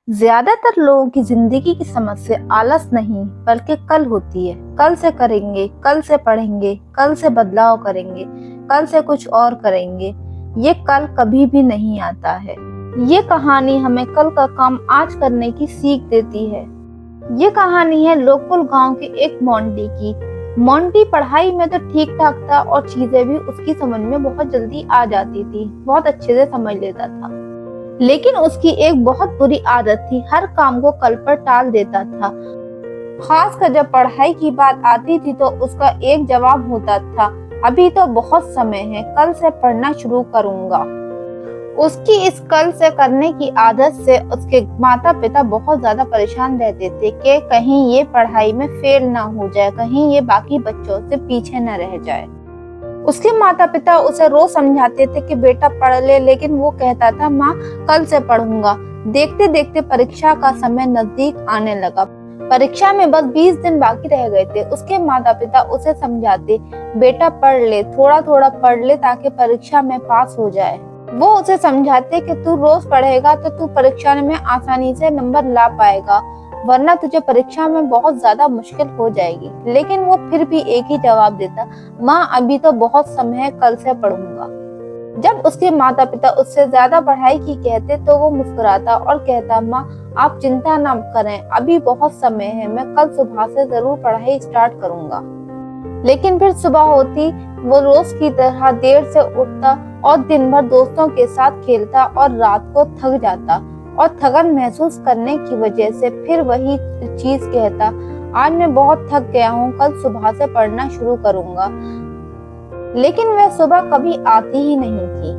ज्यादातर लोगों की जिंदगी की समस्या आलस नहीं बल्कि कल होती है। कल से करेंगे, कल से पढ़ेंगे, कल से बदलाव करेंगे, कल से कुछ और करेंगे। ये कल कभी भी नहीं आता है। ये कहानी हमें कल का काम आज करने की सीख देती है। ये कहानी है लोकुल गांव के एक मोंटी की। मोंटी पढ़ाई में तो ठीक ठाक था और चीजें भी उसकी समझ में बहुत जल्दी आ जाती थी, बहुत अच्छे से समझ लेता था। लेकिन उसकी एक बहुत बुरी आदत थी, हर काम को कल पर टाल देता था। खासकर जब पढ़ाई की बात आती थी तो उसका एक जवाब होता था, अभी तो बहुत समय है, कल से पढ़ना शुरू करूंगा। उसकी इस कल से करने की आदत से उसके माता पिता बहुत ज्यादा परेशान रहते थे कि कहीं ये पढ़ाई में फेल ना हो जाए, कहीं ये बाकी बच्चों से पीछे न रह जाए। उसके माता पिता उसे रोज समझाते थे कि बेटा पढ़ ले, लेकिन वो कहता था माँ कल से पढ़ूंगा। देखते देखते परीक्षा का समय नजदीक आने लगा। परीक्षा में बस 20 दिन बाकी रह गए थे। उसके माता पिता उसे समझाते, बेटा पढ़ ले, थोड़ा थोड़ा पढ़ ले ताकि परीक्षा में पास हो जाए। वो उसे समझाते कि तू रोज पढ़ेगा तो तू परीक्षा में आसानी से नंबर ला पाएगा, वरना तुझे परीक्षा में बहुत ज्यादा मुश्किल हो जाएगी। लेकिन वो फिर भी एक ही जवाब देता, माँ अभी तो बहुत समय है, कल से पढ़ूंगा। जब उसके माता पिता उससे ज्यादा पढ़ाई की कहते तो वो मुस्कुराता और कहता, माँ आप चिंता ना करें, अभी बहुत समय है, मैं कल सुबह से जरूर पढ़ाई स्टार्ट करूंगा। लेकिन फिर सुबह होती, वो रोज की तरह देर से उठता और दिन भर दोस्तों के साथ खेलता और रात को थक जाता और थकन महसूस करने की वजह से फिर वही चीज कहता, आज मैं बहुत थक गया हूँ, कल सुबह से पढ़ना शुरू करूंगा। लेकिन वह सुबह कभी आती ही नहीं थी।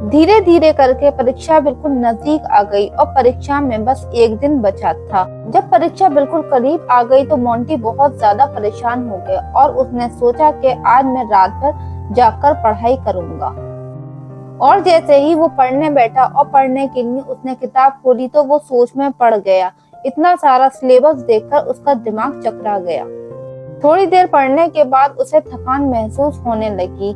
धीरे धीरे करके परीक्षा बिल्कुल नजदीक आ गई और परीक्षा में बस एक दिन बचा था। जब परीक्षा बिल्कुल करीब आ गई तो मोंटी बहुत ज्यादा परेशान हो गया और उसने सोचा कि आज मैं रात भर जाकर पढ़ाई करूंगा। और जैसे ही वो पढ़ने बैठा और पढ़ने के लिए उसने किताब खोली तो वो सोच में पड़ गया। इतना सारा सिलेबस देखकर उसका दिमाग चकरा गया। थोड़ी देर पढ़ने के बाद उसे थकान महसूस होने लगी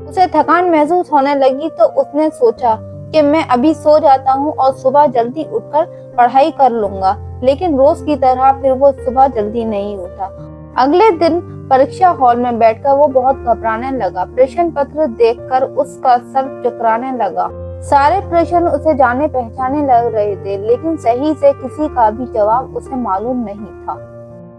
तो उसने सोचा कि मैं अभी सो जाता हूँ और सुबह जल्दी उठकर पढ़ाई कर लूंगा। लेकिन रोज की तरह फिर वो सुबह जल्दी नहीं उठा। अगले दिन परीक्षा हॉल में बैठकर वो बहुत घबराने लगा। प्रश्न पत्र देखकर उसका सर चकराने लगा। सारे प्रश्न उसे जाने पहचाने लग रहे थे, लेकिन सही से किसी का भी जवाब उसे मालूम नहीं था।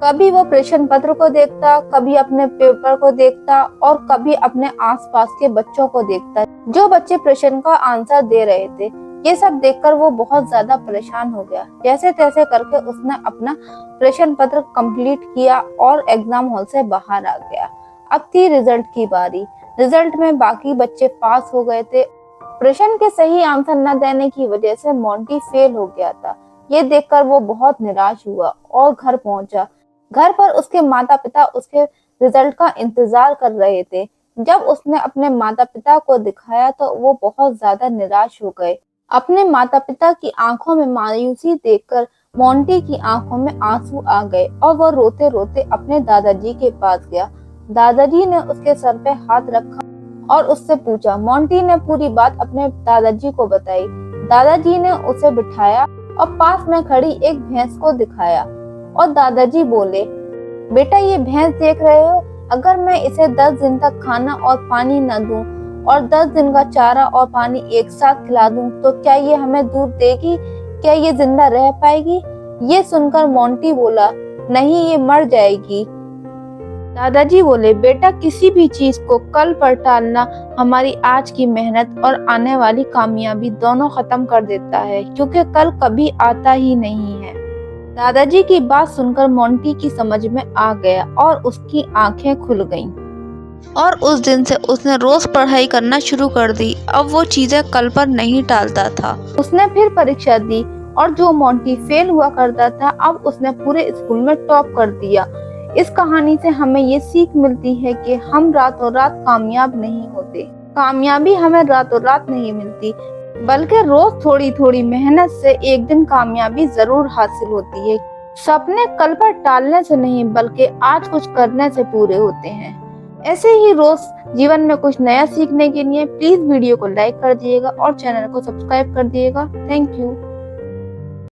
कभी वो प्रश्न पत्र को देखता, कभी अपने पेपर को देखता और कभी अपने आसपास के बच्चों को देखता जो बच्चे प्रश्न का आंसर दे रहे थे। ये सब देखकर वो बहुत ज्यादा परेशान हो गया। जैसे तैसे करके उसने अपना प्रश्न पत्र कंप्लीट किया और एग्जाम हॉल से बाहर आ गया। अब थी रिजल्ट की बारी। रिजल्ट में बाकी बच्चे पास हो गए थे। प्रश्न के सही आंसर न देने की वजह से मोंटी फेल हो गया था। ये देखकर वो बहुत निराश हुआ और घर पहुंचा। घर पर उसके माता पिता उसके रिजल्ट का इंतजार कर रहे थे। जब उसने अपने माता पिता को दिखाया तो वो बहुत ज्यादा निराश हो गए। अपने माता पिता की आंखों में मायूसी देखकर मोंटी की आंखों में आंसू आ गए और वो रोते रोते अपने दादाजी के पास गया। दादाजी ने उसके सर पे हाथ रखा और उससे पूछा। मोंटी ने पूरी बात अपने दादाजी को बताई। दादाजी ने उसे बिठाया और पास में खड़ी एक भैंस को दिखाया और दादाजी बोले, बेटा ये भैंस देख रहे हो, अगर मैं इसे 10 दिन तक खाना और पानी न दूं और 10 दिन का चारा और पानी एक साथ खिला दूं तो क्या ये हमें दूध देगी? क्या ये जिंदा रह पाएगी? ये सुनकर मोंटी बोला, नहीं ये मर जाएगी। दादाजी बोले, बेटा किसी भी चीज को कल पर टालना हमारी आज की मेहनत और आने वाली कामयाबी दोनों खत्म कर देता है, क्योंकि कल कभी आता ही नहीं है। दादाजी की बात सुनकर मोंटी की समझ में आ गया और उसकी आंखें खुल गईं। और उस दिन से उसने रोज पढ़ाई करना शुरू कर दी। अब वो चीजें कल पर नहीं टालता था। उसने फिर परीक्षा दी और जो मोंटी फेल हुआ करता था अब उसने पूरे स्कूल में टॉप कर दिया। इस कहानी से हमें ये सीख मिलती है कि हम रातों रात कामयाब नहीं होते। कामयाबी हमें रातों रात नहीं मिलती, बल्कि रोज थोड़ी थोड़ी मेहनत से एक दिन कामयाबी जरूर हासिल होती है। सपने कल पर टालने से नहीं बल्कि आज कुछ करने से पूरे होते हैं। ऐसे ही रोज जीवन में कुछ नया सीखने के लिए प्लीज वीडियो को लाइक कर दिएगा और चैनल को सब्सक्राइब कर दिएगा। Thank you.